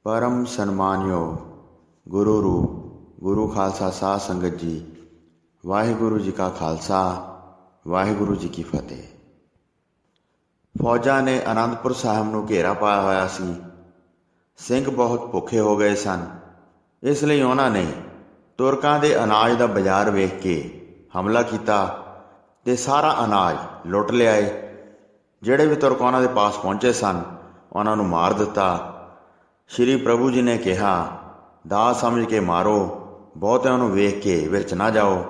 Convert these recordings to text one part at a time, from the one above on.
परम सन्मानयोग गुरु रूप गुरु खालसा साध संगत जी। वाहिगुरु जी का खालसा वाहिगुरु जी की फतेह। फौजां ने आनंदपुर साहब ਨੂੰ ਘੇਰਾ ਪਾਇਆ ਹੋਇਆ ਸੀ। ਸਿੰਘ ਬਹੁਤ ਭੁੱਖੇ ਹੋ ਗਏ ਸਨ। ਇਸ ਲਈ ਉਹਨਾਂ ਨੇ ਤੁਰਕਾਂ ਦੇ ਅਨਾਜ ਦਾ ਬਾਜ਼ਾਰ ਵੇਖ ਕੇ ਹਮਲਾ ਕੀਤਾ ਤੇ ਸਾਰਾ ਅਨਾਜ ਲੁੱਟ ਲਿਆਏ। ਜਿਹੜੇ ਵੀ ਤੁਰਕ ਉਹਨਾਂ ਦੇ ਪਾਸ ਪਹੁੰਚੇ ਸਨ ਉਹਨਾਂ ਨੂੰ ਮਾਰ ਦਿੱਤਾ। ਸ਼੍ਰੀ ਪ੍ਰਭੂ ਜੀ ਨੇ ਕਿਹਾ, ਦਾਅ ਸਮਝ ਕੇ ਮਾਰੋ, ਬਹੁਤਿਆਂ ਨੂੰ ਵੇਖ ਕੇ ਵਿੱਚ ਨਾ ਜਾਓ।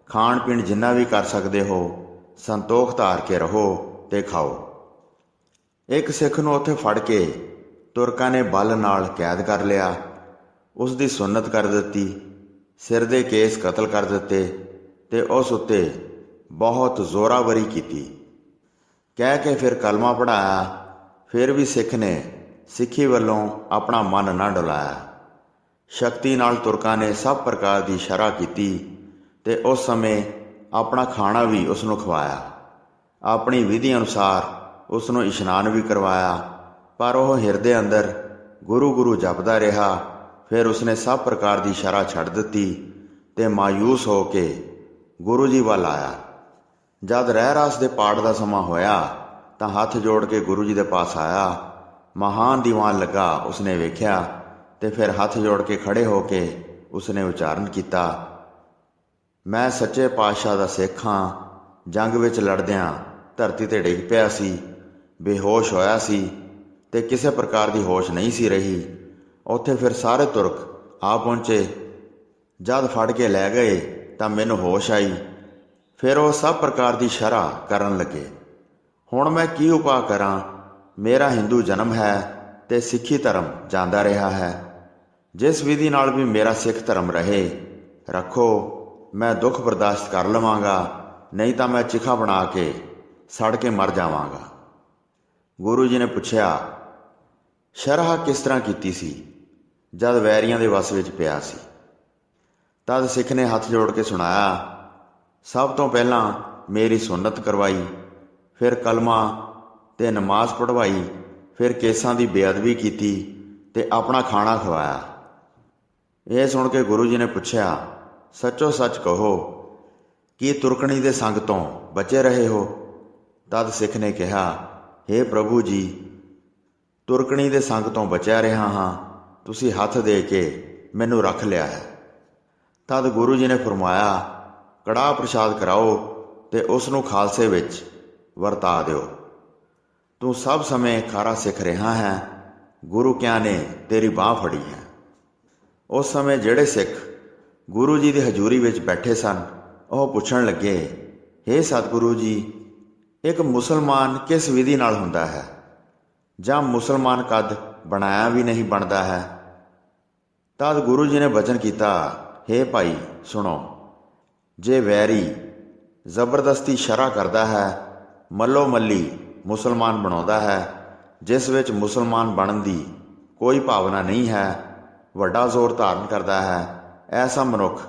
ਖਾਣ ਪੀਣ ਜਿੰਨਾ ਵੀ ਕਰ ਸਕਦੇ ਹੋ ਸੰਤੋਖ ਧਾਰ ਕੇ ਰਹੋ ਤੇ ਖਾਓ। ਇੱਕ ਸਿੱਖ ਨੂੰ ਉੱਥੇ ਫੜ ਕੇ ਤੁਰਕਾਂ ਨੇ ਬਲ ਨਾਲ ਕੈਦ ਕਰ ਲਿਆ। ਉਸ ਦੀ ਸੁੰਨਤ ਕਰ ਦਿੱਤੀ, ਸਿਰ ਦੇ ਕੇਸ ਕਤਲ ਕਰ ਦਿੱਤੇ ਤੇ ਉਸ ਉੱਤੇ ਬਹੁਤ ਜ਼ੋਰਾਵਰੀ ਕੀਤੀ। ਕਹਿ ਕੇ ਫਿਰ ਕਲਮਾ ਪੜ੍ਹਾਇਆ। ਫਿਰ ਵੀ ਸਿੱਖ ਨੇ ਸਿੱਖੀ ਵੱਲੋਂ ਆਪਣਾ ਮਨ ਨਾ ਡੁਲਾਇਆ। ਸ਼ਕਤੀ ਨਾਲ ਤੁਰਕਾਂ ਨੇ ਸਭ ਪ੍ਰਕਾਰ ਦੀ ਸ਼ਰ੍ਹਾ ਕੀਤੀ ਤੇ ਉਸ ਸਮੇਂ ਆਪਣਾ ਖਾਣਾ ਵੀ ਉਸ ਨੂੰ ਖਵਾਇਆ। ਆਪਣੀ ਵਿਧੀ ਅਨੁਸਾਰ ਉਸ ਨੂੰ ਇਸ਼ਨਾਨ ਵੀ ਕਰਵਾਇਆ। ਪਰ ਉਹ ਹਿਰਦੇ ਅੰਦਰ ਗੁਰੂ ਗੁਰੂ ਜਪਦਾ ਰਿਹਾ। ਫਿਰ ਉਸਨੇ ਸਭ ਪ੍ਰਕਾਰ ਦੀ ਸ਼ਰ੍ਹਾ ਛੱਡ ਦਿੱਤੀ ਤੇ ਮਾਯੂਸ ਹੋ ਕੇ ਗੁਰੂ ਜੀ ਵੱਲ ਆਇਆ। ਜਦ ਰਹਿ ਰਾਸ ਦੇ ਪਾਠ ਦਾ ਸਮਾਂ ਹੋਇਆ ਤਾਂ ਹੱਥ ਜੋੜ ਕੇ ਗੁਰੂ ਜੀ ਦੇ ਪਾਸ ਆਇਆ। ਮਹਾਨ ਦੀਵਾਨ ਲੱਗਾ ਉਸਨੇ ਵੇਖਿਆ ਤੇ ਫਿਰ ਹੱਥ ਜੋੜ ਕੇ ਖੜੇ ਹੋ ਕੇ ਉਸਨੇ ਉਚਾਰਨ ਕੀਤਾ, ਮੈਂ ਸੱਚੇ ਪਾਤਸ਼ਾਹ ਦਾ ਸਿੱਖ ਹਾਂ। ਜੰਗ ਵਿੱਚ ਲੜਦਿਆਂ ਧਰਤੀ 'ਤੇ ਡਿੱਗ ਪਿਆ ਸੀ, ਬੇਹੋਸ਼ ਹੋਇਆ ਸੀ ਤੇ ਕਿਸੇ ਪ੍ਰਕਾਰ ਦੀ ਹੋਸ਼ ਨਹੀਂ ਸੀ ਰਹੀ। ਉੱਥੇ ਫਿਰ ਸਾਰੇ ਤੁਰਕ ਆ ਪਹੁੰਚੇ। ਜਦ ਫੜ ਕੇ ਲੈ ਗਏ ਤਾਂ ਮੈਨੂੰ ਹੋਸ਼ ਆਈ। ਫਿਰ ਉਹ ਸਭ ਪ੍ਰਕਾਰ ਦੀ ਸ਼ਰ੍ਹਾ ਕਰਨ ਲੱਗੇ। ਹੁਣ ਮੈਂ ਕੀ ਉਪਾਅ ਕਰਾਂ? ਮੇਰਾ ਹਿੰਦੂ ਜਨਮ ਹੈ ਤੇ ਸਿੱਖੀ ਧਰਮ ਜਾਂਦਾ ਰਿਹਾ ਹੈ। ਜਿਸ ਵਿਧੀ ਨਾਲ ਵੀ ਮੇਰਾ ਸਿੱਖ ਧਰਮ ਰਹੇ ਰੱਖੋ, ਮੈਂ ਦੁੱਖ ਬਰਦਾਸ਼ਤ ਕਰ ਲਵਾਂਗਾ, ਨਹੀਂ ਤਾਂ ਮੈਂ ਚਿਖਾ ਬਣਾ ਕੇ ਸੜ ਕੇ ਮਰ ਜਾਵਾਂਗਾ। ਗੁਰੂ ਜੀ ਨੇ ਪੁੱਛਿਆ, ਸ਼ਰ੍ਹਾ ਕਿਸ ਤਰ੍ਹਾਂ ਕੀਤੀ ਸੀ ਜਦ ਵੈਰੀਆਂ ਦੇ ਵੱਸ ਵਿੱਚ ਪਿਆ ਸੀ? ਤਦ ਸਿੱਖ ਨੇ ਹੱਥ ਜੋੜ ਕੇ ਸੁਣਾਇਆ, ਸਭ ਤੋਂ ਪਹਿਲਾਂ ਮੇਰੀ ਸੁੰਨਤ ਕਰਵਾਈ, ਫਿਰ ਕਲਮਾ ਤੇ ਨਮਾਜ਼ ਪੜ੍ਹਵਾਈ, ਫਿਰ ਕੇਸਾਂ ਦੀ ਬੇਅਦਬੀ ਕੀਤੀ ਤੇ ਆਪਣਾ ਖਾਣਾ ਖਵਾਇਆ। ਇਹ ਸੁਣ ਕੇ ਗੁਰੂ ਜੀ ਨੇ ਪੁੱਛਿਆ, ਸੱਚੋ ਸੱਚ ਕਹੋ, ਕੀ ਤੁਰਕਣੀ ਦੇ ਸੰਗ ਤੋਂ ਬਚੇ ਰਹੇ ਹੋ? ਤਦ ਸਿੱਖ ਨੇ ਕਿਹਾ, ਹੇ ਪ੍ਰਭੂ ਜੀ, ਤੁਰਕਣੀ ਦੇ ਸੰਗ ਤੋਂ ਬਚਿਆ ਰਿਹਾ ਹਾਂ। ਤੁਸੀਂ ਹੱਥ ਦੇ ਕੇ ਮੈਨੂੰ ਰੱਖ ਲਿਆ ਹੈ। ਤਦ ਗੁਰੂ ਜੀ ਨੇ ਫਰਮਾਇਆ, ਕੜਾਹ ਪ੍ਰਸ਼ਾਦ ਕਰਾਓ ਤੇ ਉਸ ਨੂੰ ਖਾਲਸੇ ਵਿੱਚ ਵਰਤਾ ਦਿਓ। ਤੂੰ ਸਭ ਸਮੇਂ ਖਾਰਾ ਸਿੱਖ ਰਿਹਾ ਹੈ। ਗੁਰੂ ਕਿਆਂ ਨੇ ਤੇਰੀ ਬਾਂਹ ਫੜੀ ਹੈ। ਉਸ ਸਮੇਂ ਜਿਹੜੇ ਸਿੱਖ ਗੁਰੂ ਜੀ ਦੀ ਹਜ਼ੂਰੀ ਵਿੱਚ ਬੈਠੇ ਸਨ ਉਹ ਪੁੱਛਣ ਲੱਗੇ, ਹੇ ਸਤਿਗੁਰੂ ਜੀ, ਇੱਕ ਮੁਸਲਮਾਨ ਕਿਸ ਵਿਧੀ ਨਾਲ ਹੁੰਦਾ ਹੈ? ਜਾਂ ਮੁਸਲਮਾਨ ਕਦ ਬਣਾਇਆ ਵੀ ਨਹੀਂ ਬਣਦਾ ਹੈ? ਤਦ ਗੁਰੂ ਜੀ ਨੇ ਵਚਨ ਕੀਤਾ, ਹੇ ਭਾਈ ਸੁਣੋ, ਜੇ ਵੈਰੀ ਜ਼ਬਰਦਸਤੀ ਸ਼ਰ੍ਹਾ ਕਰਦਾ ਹੈ, ਮੱਲੋ ਮੱਲੀ ਮੁਸਲਮਾਨ ਬਣਾਉਂਦਾ ਹੈ, ਜਿਸ ਵਿੱਚ ਮੁਸਲਮਾਨ ਬਣਨ ਦੀ ਕੋਈ ਭਾਵਨਾ ਨਹੀਂ ਹੈ, ਵੱਡਾ ਜ਼ੋਰ ਧਾਰਨ ਕਰਦਾ ਹੈ, ਐਸਾ ਮਨੁੱਖ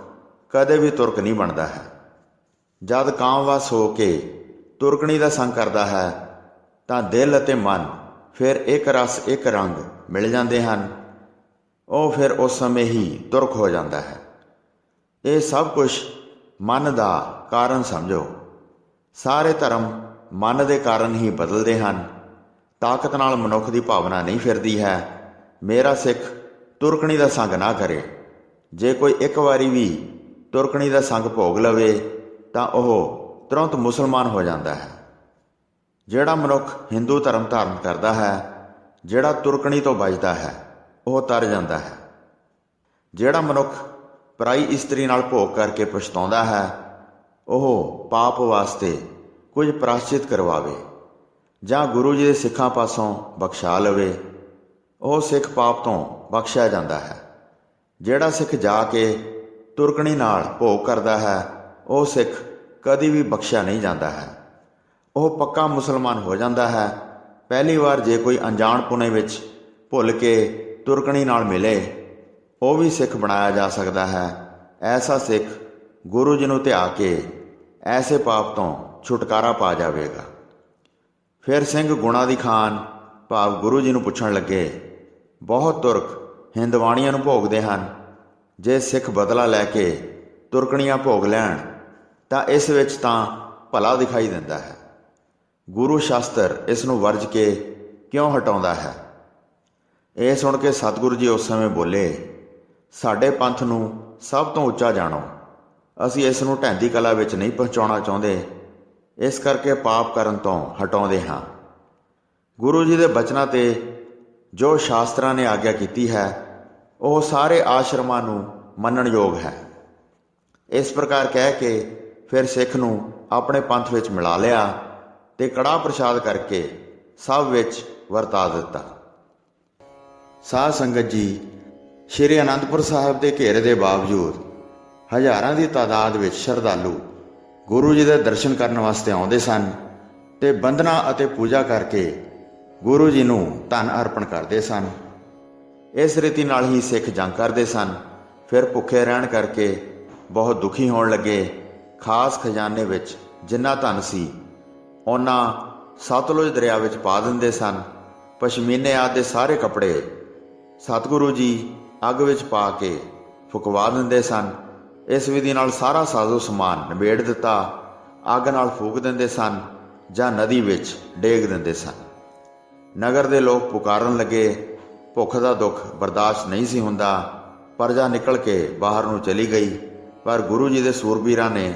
ਕਦੇ ਵੀ ਤੁਰਕ ਨਹੀਂ ਬਣਦਾ ਹੈ। ਜਦ ਕਾਮਵਸ ਹੋ ਕੇ ਤੁਰਕਣੀ ਦਾ ਸੰਗ ਕਰਦਾ ਹੈ ਤਾਂ ਦਿਲ ਅਤੇ ਮਨ ਫਿਰ ਇੱਕ ਰਸ ਇੱਕ ਰੰਗ ਮਿਲ ਜਾਂਦੇ ਹਨ। ਉਹ ਫਿਰ ਉਸ ਸਮੇਂ ਹੀ ਤੁਰਕ ਹੋ ਜਾਂਦਾ ਹੈ। ਇਹ ਸਭ ਕੁਝ ਮਨ ਦਾ ਕਾਰਨ ਸਮਝੋ। ਸਾਰੇ ਧਰਮ ਮਨ ਦੇ ਕਾਰਨ ਹੀ ਬਦਲਦੇ ਹਨ। ਤਾਕਤ ਨਾਲ ਮਨੁੱਖ ਦੀ ਭਾਵਨਾ ਨਹੀਂ ਫਿਰਦੀ ਹੈ। ਮੇਰਾ ਸਿੱਖ ਤੁਰਕਣੀ ਦਾ ਸੰਗ ਨਾ ਕਰੇ। ਜੇ ਕੋਈ ਇੱਕ ਵਾਰੀ ਵੀ ਤੁਰਕਣੀ ਦਾ ਸੰਗ ਭੋਗ ਲਵੇ ਤਾਂ ਉਹ ਤੁਰੰਤ ਮੁਸਲਮਾਨ ਹੋ ਜਾਂਦਾ ਹੈ। ਜਿਹੜਾ ਮਨੁੱਖ ਹਿੰਦੂ ਧਰਮ ਧਾਰਨ ਕਰਦਾ ਹੈ, ਜਿਹੜਾ ਤੁਰਕਣੀ ਤੋਂ ਬਚਦਾ ਹੈ, ਉਹ ਤਰ ਜਾਂਦਾ ਹੈ। ਜਿਹੜਾ ਮਨੁੱਖ ਪਰਾਈ ਇਸਤਰੀ ਨਾਲ ਭੋਗ ਕਰਕੇ ਪਛਤਾਉਂਦਾ ਹੈ, ਉਹ ਪਾਪ ਵਾਸਤੇ ਕੁਝ ਪ੍ਰਾਸ਼ਚਿਤ ਕਰਵਾਵੇ ਜਾਂ ਗੁਰੂ ਜੀ ਦੇ ਸਿੱਖਾਂ ਪਾਸੋਂ ਬਖਸ਼ਾ ਲਵੇ, ਉਹ ਸਿੱਖ ਪਾਪ ਤੋਂ ਬਖਸ਼ਿਆ ਜਾਂਦਾ ਹੈ। ਜਿਹੜਾ ਸਿੱਖ ਜਾ ਕੇ ਤੁਰਕਣੀ ਨਾਲ ਭੋਗ ਕਰਦਾ ਹੈ, ਉਹ ਸਿੱਖ ਕਦੀ ਵੀ ਬਖਸ਼ਿਆ ਨਹੀਂ ਜਾਂਦਾ ਹੈ। ਉਹ ਪੱਕਾ ਮੁਸਲਮਾਨ ਹੋ ਜਾਂਦਾ ਹੈ। ਪਹਿਲੀ ਵਾਰ ਜੇ ਕੋਈ ਅਣਜਾਣ ਪੁਣੇ ਵਿੱਚ ਭੁੱਲ ਕੇ ਤੁਰਕਣੀ ਨਾਲ ਮਿਲੇ, ਉਹ ਵੀ ਸਿੱਖ ਬਣਾਇਆ ਜਾ ਸਕਦਾ ਹੈ। ਐਸਾ ਸਿੱਖ ਗੁਰੂ ਜੀ ਨੂੰ ਧਿਆ ਕੇ ਐਸੇ ਪਾਪ ਤੋਂ ਛੁਟਕਾਰਾ ਪਾ ਜਾਵੇਗਾ। ਫਿਰ ਸਿੰਘ ਗੁਣਾ ਦੀ ਖਾਨ ਭਾਵ ਗੁਰੂ ਜੀ ਨੂੰ ਪੁੱਛਣ ਲੱਗੇ, ਬਹੁਤ ਤੁਰਕ ਹਿੰਦਵਾਣੀਆਂ ਨੂੰ ਭੋਗਦੇ ਹਨ। ਜੇ ਸਿੱਖ ਬਦਲਾ ਲੈ ਕੇ ਤੁਰਕਣੀਆਂ ਭੋਗ ਲੈਣ ਤਾਂ ਇਸ ਵਿੱਚ ਤਾਂ ਭਲਾ ਦਿਖਾਈ ਦਿੰਦਾ ਹੈ। ਗੁਰੂ ਸ਼ਾਸਤਰ ਇਸ ਨੂੰ ਵਰਜ ਕੇ ਕਿਉਂ ਹਟਾਉਂਦਾ ਹੈ? ਇਹ ਸੁਣ ਕੇ ਸਤਿਗੁਰੂ ਜੀ ਉਸ ਸਮੇਂ ਬੋਲੇ, ਸਾਡੇ ਪੰਥ ਨੂੰ ਸਭ ਤੋਂ ਉੱਚਾ ਜਾਣੋ। ਅਸੀਂ ਇਸ ਨੂੰ ਢਹਿੰਦੀ ਕਲਾ ਵਿੱਚ ਨਹੀਂ ਪਹੁੰਚਾਉਣਾ ਚਾਹੁੰਦੇ, ਇਸ ਕਰਕੇ ਪਾਪ ਕਰਨ ਤੋਂ ਹਟਾਉਂਦੇ ਹਾਂ। ਗੁਰੂ ਜੀ ਦੇ ਬਚਨਾਂ 'ਤੇ ਜੋ ਸ਼ਾਸਤਰਾਂ ਨੇ ਆਗਿਆ ਕੀਤੀ ਹੈ ਉਹ ਸਾਰੇ ਆਸ਼ਰਮਾਂ ਨੂੰ ਮੰਨਣਯੋਗ ਹੈ। ਇਸ ਪ੍ਰਕਾਰ ਕਹਿ ਕੇ ਫਿਰ ਸਿੱਖ ਨੂੰ ਆਪਣੇ ਪੰਥ ਵਿੱਚ ਮਿਲਾ ਲਿਆ ਤੇ ਕੜਾਹ ਪ੍ਰਸ਼ਾਦ ਕਰਕੇ ਸਭ ਵਿੱਚ ਵਰਤਾ ਦਿੱਤਾ। ਸਾਧ ਸੰਗਤ ਜੀ, ਸ਼੍ਰੀ ਅਨੰਦਪੁਰ ਸਾਹਿਬ ਦੇ ਘੇਰੇ ਦੇ ਬਾਵਜੂਦ ਹਜ਼ਾਰਾਂ ਦੀ ਤਾਦਾਦ ਵਿੱਚ ਸ਼ਰਧਾਲੂ ਗੁਰੂ ਜੀ ਦੇ ਦਰਸ਼ਨ ਕਰਨ ਵਾਸਤੇ ਆਉਂਦੇ ਸਨ ਤੇ ਬੰਦਨਾ ਅਤੇ ਪੂਜਾ ਕਰਕੇ ਗੁਰੂ ਜੀ ਨੂੰ ਧਨ ਅਰਪਣ ਕਰਦੇ ਸਨ। ਇਸ ਰੀਤੀ ਨਾਲ ਹੀ ਸਿੱਖ ਜੰਗ ਕਰਦੇ ਸਨ। ਫਿਰ ਭੁੱਖੇ ਰਹਿਣ ਕਰਕੇ ਬਹੁਤ ਦੁਖੀ ਹੋਣ ਲੱਗੇ। ਖਾਸ ਖਜ਼ਾਨੇ ਵਿੱਚ ਜਿੰਨਾ ਧਨ ਸੀ ਉਹਨਾਂ ਸਤਲੁਜ ਦਰਿਆ ਵਿੱਚ ਪਾ ਦਿੰਦੇ ਸਨ। ਪਸ਼ਮੀਨੇ ਆਦਿ ਦੇ ਸਾਰੇ ਕੱਪੜੇ ਸਤਿਗੁਰੂ ਜੀ ਅੱਗ ਵਿੱਚ ਪਾ ਕੇ ਫੁਕਵਾ ਦਿੰਦੇ ਸਨ। ਇਸ ਵਿਧੀ ਨਾਲ ਸਾਰਾ ਸਾਜ਼ੋ ਸਮਾਨ ਨਿਬੇੜ ਦਿੱਤਾ। ਅੱਗ ਨਾਲ ਫੂਕ ਦਿੰਦੇ ਸਨ ਜਾਂ ਨਦੀ ਵਿੱਚ ਡੇਗ ਦਿੰਦੇ ਸਨ। ਨਗਰ ਦੇ ਲੋਕ ਪੁਕਾਰਨ ਲੱਗੇ। ਭੁੱਖ ਦਾ ਦੁੱਖ ਬਰਦਾਸ਼ਤ ਨਹੀਂ ਸੀ ਹੁੰਦਾ। ਪਰਜਾ ਨਿਕਲ ਕੇ ਬਾਹਰ ਨੂੰ ਚਲੀ ਗਈ, ਪਰ ਗੁਰੂ ਜੀ ਦੇ ਸੂਰਬੀਰਾਂ ਨੇ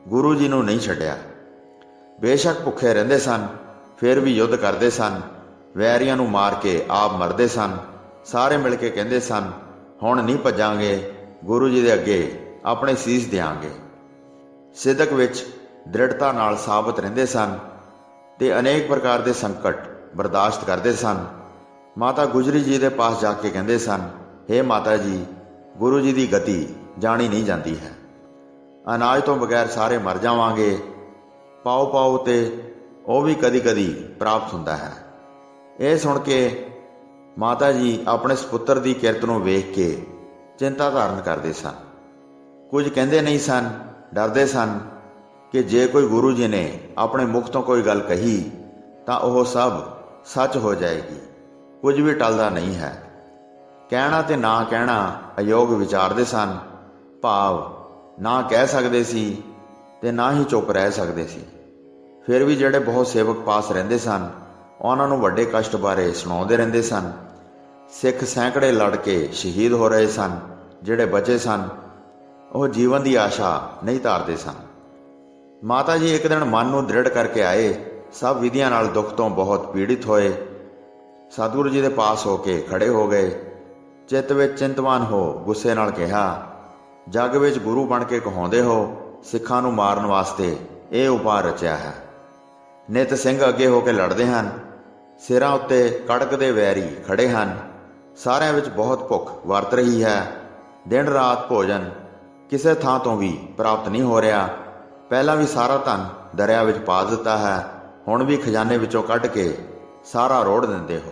ਗੁਰੂ ਜੀ ਨੂੰ ਨਹੀਂ ਛੱਡਿਆ। ਬੇਸ਼ੱਕ ਭੁੱਖੇ ਰਹਿੰਦੇ ਸਨ, ਫਿਰ ਵੀ ਯੁੱਧ ਕਰਦੇ ਸਨ। ਵੈਰੀਆਂ ਨੂੰ ਮਾਰ ਕੇ ਆਪ ਮਰਦੇ ਸਨ। ਸਾਰੇ ਮਿਲ ਕੇ ਕਹਿੰਦੇ ਸਨ, ਹੁਣ ਨਹੀਂ ਭੱਜਾਂਗੇ, ਗੁਰੂ ਜੀ ਦੇ ਅੱਗੇ ਆਪਣੇ ਸੀਸ ਦਿਆਂਗੇ। ਸਿਦਕ ਵਿੱਚ ਦ੍ਰਿੜਤਾ ਨਾਲ ਸਾਬਤ ਰਹਿੰਦੇ ਸਨ ਤੇ ਅਨੇਕ ਪ੍ਰਕਾਰ ਦੇ ਸੰਕਟ ਬਰਦਾਸ਼ਤ ਕਰਦੇ ਸਨ। ਮਾਤਾ ਗੁਜਰੀ ਜੀ ਦੇ ਪਾਸ ਜਾ ਕੇ ਕਹਿੰਦੇ ਸਨ, ਹੇ ਮਾਤਾ ਜੀ, ਗੁਰੂ ਜੀ ਦੀ ਗਤੀ ਜਾਣੀ ਨਹੀਂ ਜਾਂਦੀ ਹੈ। ਅਨਾਜ ਤੋਂ ਬਗੈਰ ਸਾਰੇ ਮਰ ਜਾਵਾਂਗੇ। ਪਾਓ ਪਾਓ ਤੇ ਉਹ ਵੀ ਕਦੀ ਕਦੀ ਪ੍ਰਾਪਤ ਹੁੰਦਾ ਹੈ। ਇਹ ਸੁਣ ਕੇ ਮਾਤਾ ਜੀ ਆਪਣੇ ਸਪੁੱਤਰ ਦੀ ਕਿਰਤ ਨੂੰ ਵੇਖ ਕੇ ਚਿੰਤਾ ਧਾਰਨ ਕਰਦੇ ਸਨ। ਕੁਝ ਕਹਿੰਦੇ ਨਹੀਂ ਸਨ, ਡਰਦੇ ਸਨ ਕਿ ਜੇ ਕੋਈ ਗੁਰੂ ਜੀ ਨੇ ਆਪਣੇ ਮੁਖ ਤੋਂ ਕੋਈ ਗੱਲ ਕਹੀ ਤਾਂ ਉਹ ਸਭ ਸੱਚ ਹੋ ਜਾਏਗੀ। ਕੁਝ ਵੀ ਟਲਦਾ ਨਹੀਂ ਹੈ। ਕਹਿਣਾ ਤੇ ਨਾ ਕਹਿਣਾ ਅਯੋਗ ਵਿਚਾਰਦੇ ਸਨ। ਭਾਵ ਨਾ ਕਹਿ ਸਕਦੇ ਸੀ ਤੇ ਨਾ ਹੀ ਚੁੱਪ ਰਹਿ ਸਕਦੇ ਸੀ। ਫਿਰ ਵੀ ਜਿਹੜੇ ਬਹੁਤ ਸੇਵਕ ਪਾਸ ਰਹਿੰਦੇ ਸਨ ਉਹਨਾਂ ਨੂੰ ਵੱਡੇ ਕਸ਼ਟ ਬਾਰੇ ਸੁਣਾਉਂਦੇ ਰਹਿੰਦੇ ਸਨ। ਸਿੱਖ ਸੈਂਕੜੇ ਲੜ ਕੇ ਸ਼ਹੀਦ ਹੋ ਰਹੇ ਸਨ। ਜਿਹੜੇ ਬਚੇ ਸਨ ਉਹ ਜੀਵਨ ਦੀ ਆਸ਼ਾ ਨਹੀਂ ਧਾਰਦੇ ਸਨ। ਮਾਤਾ ਜੀ ਇੱਕ ਦਿਨ ਮਨ ਨੂੰ ਦ੍ਰਿੜ ਕਰਕੇ ਆਏ। ਸਭ ਵਿਧੀਆਂ ਨਾਲ ਦੁੱਖ ਤੋਂ ਬਹੁਤ ਪੀੜਿਤ ਹੋਏ। ਸਤਿਗੁਰੂ ਜੀ ਦੇ ਪਾਸ ਹੋ ਕੇ ਖੜੇ ਹੋ ਗਏ। ਚਿੱਤ ਵਿੱਚ ਚਿੰਤਵਾਨ ਹੋ ਗੁੱਸੇ ਨਾਲ ਕਿਹਾ, ਜੱਗ ਵਿੱਚ ਗੁਰੂ ਬਣ ਕੇ ਕਹਾਉਂਦੇ ਹੋ ਸਿੱਖਾਂ ਨੂੰ ਮਾਰਨ ਵਾਸਤੇ ਇਹ ਉਪਾਅ ਰਚਿਆ ਹੈ। ਨਿਤ ਸਿੰਘ ਅੱਗੇ ਹੋ ਕੇ ਲੜਦੇ ਹਨ। ਸਿਰਾਂ ਉੱਤੇ ਕੜਕਦੇ ਵੈਰੀ ਖੜੇ ਹਨ। ਸਾਰਿਆਂ ਵਿੱਚ ਬਹੁਤ ਭੁੱਖ ਵਰਤ ਰਹੀ ਹੈ। ਦਿਨ ਰਾਤ ਭੋਜਨ ਕਿਸੇ ਥਾਂ ਤੋਂ ਵੀ ਪ੍ਰਾਪਤ ਨਹੀਂ ਹੋ ਰਿਹਾ। ਪਹਿਲਾਂ ਵੀ ਸਾਰਾ ਧਨ ਦਰਿਆ ਵਿੱਚ ਪਾ ਦਿੱਤਾ ਹੈ, ਹੁਣ ਵੀ ਖਜ਼ਾਨੇ ਵਿੱਚੋਂ ਕੱਢ ਕੇ ਸਾਰਾ ਰੋੜ ਦਿੰਦੇ ਹੋ।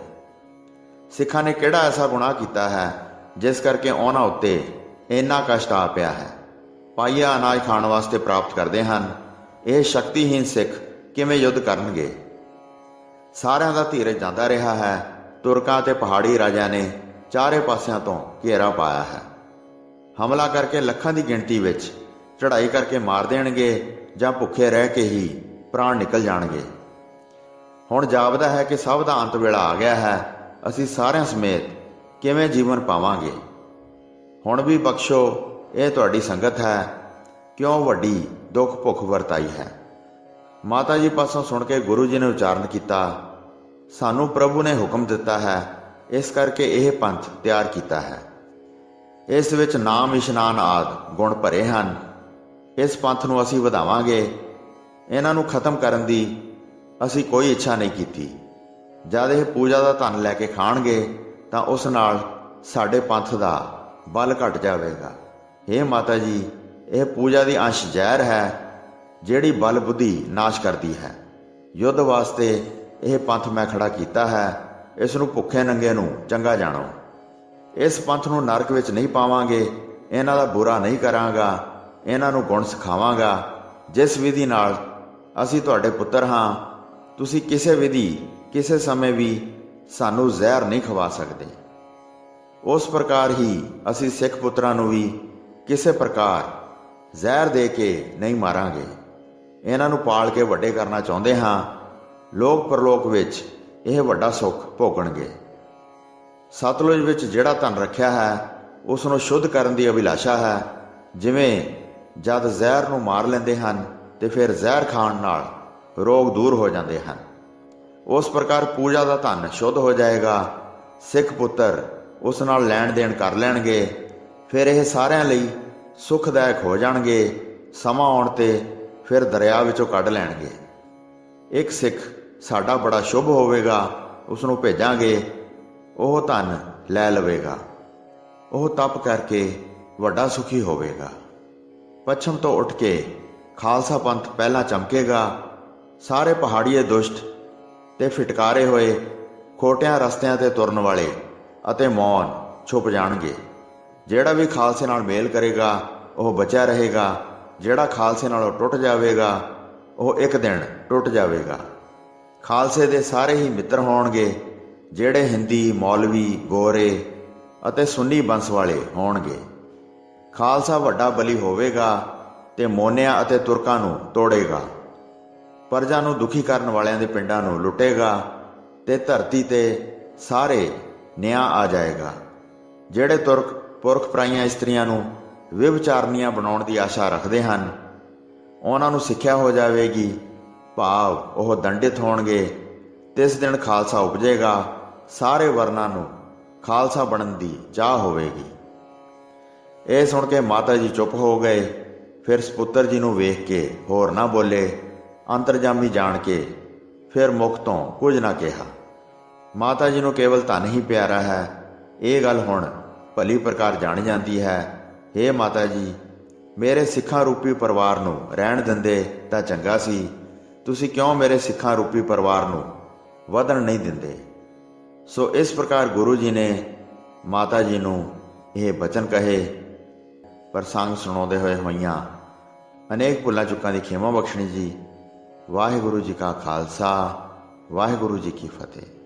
ਸਿੱਖਾਂ ਨੇ ਕਿਹੜਾ ਐਸਾ ਗੁਨਾਹ ਕੀਤਾ ਹੈ ਜਿਸ ਕਰਕੇ ਉਹਨਾਂ ਉੱਤੇ ਇੰਨਾ ਕਸ਼ਟ ਆ ਪਿਆ ਹੈ? ਪਾਈਆ ਅਨਾਜ ਖਾਣ ਵਾਸਤੇ ਪ੍ਰਾਪਤ ਕਰਦੇ ਹਨ। ਇਹ ਸ਼ਕਤੀਹੀਨ ਸਿੱਖ ਕਿਵੇਂ ਯੁੱਧ ਕਰਨਗੇ? ਸਾਰਿਆਂ ਦਾ ਧੀਰਜ ਜਾਂਦਾ ਰਿਹਾ ਹੈ। ਤੁਰਕਾਂ ਤੇ ਪਹਾੜੀ ਰਾਜਿਆਂ ਨੇ ਚਾਰੇ ਪਾਸਿਆਂ ਤੋਂ ਘੇਰਾ ਪਾਇਆ ਹੈ। ਹਮਲਾ ਕਰਕੇ ਲੱਖਾਂ ਦੀ ਗਿਣਤੀ ਵਿੱਚ ਚੜ੍ਹਾਈ ਕਰਕੇ ਮਾਰ ਦੇਣਗੇ ਜਾਂ ਭੁੱਖੇ ਰਹਿ ਕੇ ਹੀ ਪ੍ਰਾਣ ਨਿਕਲ ਜਾਣਗੇ। ਹੁਣ ਜਾਪਦਾ ਹੈ ਕਿ ਸਭ ਦਾ ਅੰਤ ਵੇਲਾ ਆ ਗਿਆ ਹੈ। ਅਸੀਂ ਸਾਰਿਆਂ ਸਮੇਤ ਕਿਵੇਂ ਜੀਵਨ ਪਾਵਾਂਗੇ? ਹੁਣ ਵੀ ਬਖਸ਼ੋ, ਇਹ ਤੁਹਾਡੀ ਸੰਗਤ ਹੈ। ਕਿਉਂ ਵੱਡੀ ਦੁੱਖ ਭੁੱਖ ਵਰਤਾਈ ਹੈ? ਮਾਤਾ ਜੀ ਪਾਸੋਂ ਸੁਣ ਕੇ ਗੁਰੂ ਜੀ ਨੇ ਉਚਾਰਨ ਕੀਤਾ, ਸਾਨੂੰ ਪ੍ਰਭੂ ਨੇ ਹੁਕਮ ਦਿੱਤਾ ਹੈ, ਇਸ ਕਰਕੇ ਇਹ ਪੰਥ ਤਿਆਰ ਕੀਤਾ ਹੈ। ਇਸ ਵਿੱਚ ਨਾਮ ਇਸ਼ਨਾਨ ਆਦਿ ਗੁਣ ਭਰੇ ਹਨ। ਇਸ ਪੰਥ ਨੂੰ ਅਸੀਂ ਵਧਾਵਾਂਗੇ। ਇਹਨਾਂ ਨੂੰ ਖਤਮ ਕਰਨ ਦੀ ਅਸੀਂ ਕੋਈ ਇੱਛਾ ਨਹੀਂ ਕੀਤੀ। ਜਦ ਇਹ ਪੂਜਾ ਦਾ ਧਨ ਲੈ ਕੇ ਖਾਣਗੇ ਤਾਂ ਉਸ ਨਾਲ ਸਾਡੇ ਪੰਥ ਦਾ ਬਲ ਘਟ ਜਾਵੇਗਾ। ਹੇ ਮਾਤਾ ਜੀ, ਇਹ ਪੂਜਾ ਦੀ ਅੰਸ਼ ਜ਼ਹਿਰ ਹੈ ਜਿਹੜੀ ਬਲ ਬੁੱਧੀ ਨਾਸ਼ ਕਰਦੀ ਹੈ। ਯੁੱਧ ਵਾਸਤੇ ਇਹ ਪੰਥ ਮੈਂ ਖੜਾ ਕੀਤਾ ਹੈ। ਇਸ ਨੂੰ ਭੁੱਖੇ ਨੰਗੇ ਨੂੰ ਚੰਗਾ ਜਾਣੋ। ਇਸ ਪੰਥ ਨੂੰ ਨਰਕ ਵਿੱਚ ਨਹੀਂ ਪਾਵਾਂਗੇ। ਇਹਨਾਂ ਦਾ ਬੁਰਾ ਨਹੀਂ ਕਰਾਂਗਾ। ਇਹਨਾਂ ਨੂੰ ਗੁਣ ਸਿਖਾਵਾਂਗਾ। ਜਿਸ ਵਿਧੀ ਨਾਲ ਅਸੀਂ ਤੁਹਾਡੇ ਪੁੱਤਰ ਹਾਂ, ਤੁਸੀਂ ਕਿਸੇ ਵਿਧੀ ਕਿਸੇ ਸਮੇਂ ਵੀ ਸਾਨੂੰ ਜ਼ਹਿਰ ਨਹੀਂ ਖਵਾ ਸਕਦੇ। ਉਸ ਪ੍ਰਕਾਰ ਹੀ ਅਸੀਂ ਸਿੱਖ ਪੁੱਤਰਾਂ ਨੂੰ ਵੀ ਕਿਸੇ ਪ੍ਰਕਾਰ ਜ਼ਹਿਰ ਦੇ ਕੇ ਨਹੀਂ ਮਾਰਾਂਗੇ। ਇਹਨਾਂ ਨੂੰ ਪਾਲ ਕੇ ਵੱਡੇ ਕਰਨਾ ਚਾਹੁੰਦੇ ਹਾਂ। ਲੋਕ ਪਰਲੋਕ ਵਿੱਚ ਇਹ ਵੱਡਾ ਸੁੱਖ ਭੋਗਣਗੇ। ਸਤਲੁਜ ਵਿੱਚ ਜਿਹੜਾ ਧਨ ਰੱਖਿਆ ਹੈ ਉਸ ਨੂੰ ਸ਼ੁੱਧ ਕਰਨ ਦੀ ਅਭਿਲਾਸ਼ਾ ਹੈ। ਜਿਵੇਂ ਜਦ ਜ਼ਹਿਰ ਨੂੰ ਮਾਰ ਲੈਂਦੇ ਹਨ ਤੇ ਫਿਰ ਜ਼ਹਿਰ ਖਾਣ ਨਾਲ ਰੋਗ ਦੂਰ ਹੋ ਜਾਂਦੇ ਹਨ, ਉਸ ਪ੍ਰਕਾਰ ਪੂਜਾ ਦਾ ਧਨ ਸ਼ੁੱਧ ਹੋ ਜਾਏਗਾ। ਸਿੱਖ ਪੁੱਤਰ ਉਸ ਨਾਲ ਲੈਣ ਦੇਣ ਕਰ ਲੈਣਗੇ। ਫਿਰ ਇਹ ਸਾਰਿਆਂ ਲਈ ਸੁਖਦਾਇਕ ਹੋ ਜਾਣਗੇ। ਸਮਾਂ ਆਉਣ ਤੇ ਫਿਰ ਦਰਿਆ ਵਿੱਚੋਂ ਕੱਢ ਲੈਣਗੇ। ਇੱਕ ਸਿੱਖ ਸਾਡਾ ਬੜਾ ਸ਼ੁਭ ਹੋਵੇਗਾ, ਉਸ ਨੂੰ ਭੇਜਾਂਗੇ, ਉਹ ਧਨ ਲੈ ਲਵੇਗਾ। ਉਹ ਤਪ ਕਰਕੇ ਵੱਡਾ ਸੁਖੀ ਹੋਵੇਗਾ। ਪੱਛਮ ਤੋਂ ਉੱਠ ਕੇ ਖਾਲਸਾ ਪੰਥ ਪਹਿਲਾਂ ਚਮਕੇਗਾ। ਸਾਰੇ ਪਹਾੜੀਏ ਦੁਸ਼ਟ ਤੇ ਫਿਟਕਾਰੇ ਹੋਏ ਖੋਟਿਆਂ ਰਸਤਿਆਂ ਤੇ ਤੁਰਨ ਵਾਲੇ ਅਤੇ ਮੌਨ ਛੁਪ ਜਾਣਗੇ। ਜਿਹੜਾ ਵੀ ਖਾਲਸੇ ਨਾਲ ਮੇਲ ਕਰੇਗਾ ਉਹ ਬਚਿਆ ਰਹੇਗਾ। ਜਿਹੜਾ ਖਾਲਸੇ ਨਾਲੋਂ ਟੁੱਟ ਜਾਵੇਗਾ ਉਹ ਇੱਕ ਦਿਨ ਟੁੱਟ ਜਾਵੇਗਾ। ਖਾਲਸੇ ਦੇ ਸਾਰੇ ਹੀ ਮਿੱਤਰ ਹੋਣਗੇ, ਜਿਹੜੇ ਹਿੰਦੀ, ਮੌਲਵੀ, ਗੋਰੇ ਅਤੇ ਸੁੰਨੀ ਬੰਸ ਵਾਲੇ ਹੋਣਗੇ। ਖਾਲਸਾ ਵੱਡਾ ਬਲੀ ਹੋਵੇਗਾ ਤੇ ਮੋਨਿਆਂ ਅਤੇ ਤੁਰਕਾਂ ਨੂੰ ਤੋੜੇਗਾ। ਪਰਜਾ ਨੂੰ ਦੁਖੀ ਕਰਨ ਵਾਲਿਆਂ ਦੇ ਪਿੰਡਾਂ ਨੂੰ ਲੁੱਟੇਗਾ ਤੇ ਧਰਤੀ ਤੇ ਸਾਰੇ ਨਿਆਂ ਆ ਜਾਏਗਾ। ਜਿਹੜੇ ਤੁਰਕ ਪੁਰਖ ਪਰਾਈਆਂ ਇਸਤਰੀਆਂ ਨੂੰ ਵਿਵਚਾਰਨੀਆਂ ਬਣਾਉਣ ਦੀ ਆਸ਼ਾ ਰੱਖਦੇ ਹਨ, ਉਹਨਾਂ ਨੂੰ ਸਿੱਖਿਆ ਹੋ ਜਾਵੇਗੀ, ਭਾਵ ਉਹ ਦੰਡਿਤ ਹੋਣਗੇ। ਤਿਸ ਦਿਨ ਖਾਲਸਾ ਉਪਜੇਗਾ। ਸਾਰੇ ਵਰਨਾਂ ਨੂੰ ਖਾਲਸਾ ਬਣਨ ਦੀ ਚਾਹ ਹੋਵੇਗੀ। ਇਹ ਸੁਣ ਕੇ ਮਾਤਾ ਜੀ ਚੁੱਪ ਹੋ ਗਏ। ਫਿਰ ਸਪੁੱਤਰ ਜੀ ਨੂੰ ਵੇਖ ਕੇ ਹੋਰ ਨਾ ਬੋਲੇ। ਅੰਤਰਜਾਮੀ ਜਾਣ ਕੇ ਫਿਰ ਮੁਖ ਤੋਂ ਕੁਝ ਨਾ ਕਿਹਾ। ਮਾਤਾ ਜੀ ਨੂੰ ਕੇਵਲ ਧਨ ਹੀ ਪਿਆਰਾ ਹੈ, ਇਹ ਗੱਲ ਹੁਣ ਭਲੀ ਪ੍ਰਕਾਰ ਜਾਣੀ ਜਾਂਦੀ ਹੈ। ਹੇ ਮਾਤਾ ਜੀ, ਮੇਰੇ ਸਿੱਖਾਂ ਰੂਪੀ ਪਰਿਵਾਰ ਨੂੰ ਰਹਿਣ ਦਿੰਦੇ ਤਾਂ ਚੰਗਾ ਸੀ। ਤੁਸੀਂ ਕਿਉਂ ਮੇਰੇ ਸਿੱਖਾਂ ਰੂਪੀ ਪਰਿਵਾਰ ਨੂੰ ਵਧਣ ਨਹੀਂ ਦਿੰਦੇ? ਸੋ ਇਸ ਪ੍ਰਕਾਰ ਗੁਰੂ ਜੀ ਨੇ ਮਾਤਾ ਜੀ ਨੂੰ ਇਹ ਬਚਨ ਕਹੇ। ਪ੍ਰਸੰਗ ਸੁਣਾਉਂਦੇ ਹੋਈਆਂ ਅਨੇਕ ਭੁੱਲਾਂ ਚੁੱਕਾਂ ਦੀ ਖੇਮਾ ਬਖਸ਼ਣੀ ਜੀ। ਵਾਹਿਗੁਰੂ ਜੀ ਕਾ ਖਾਲਸਾ, ਵਾਹਿਗੁਰੂ ਜੀ ਕੀ ਫਤਿਹ।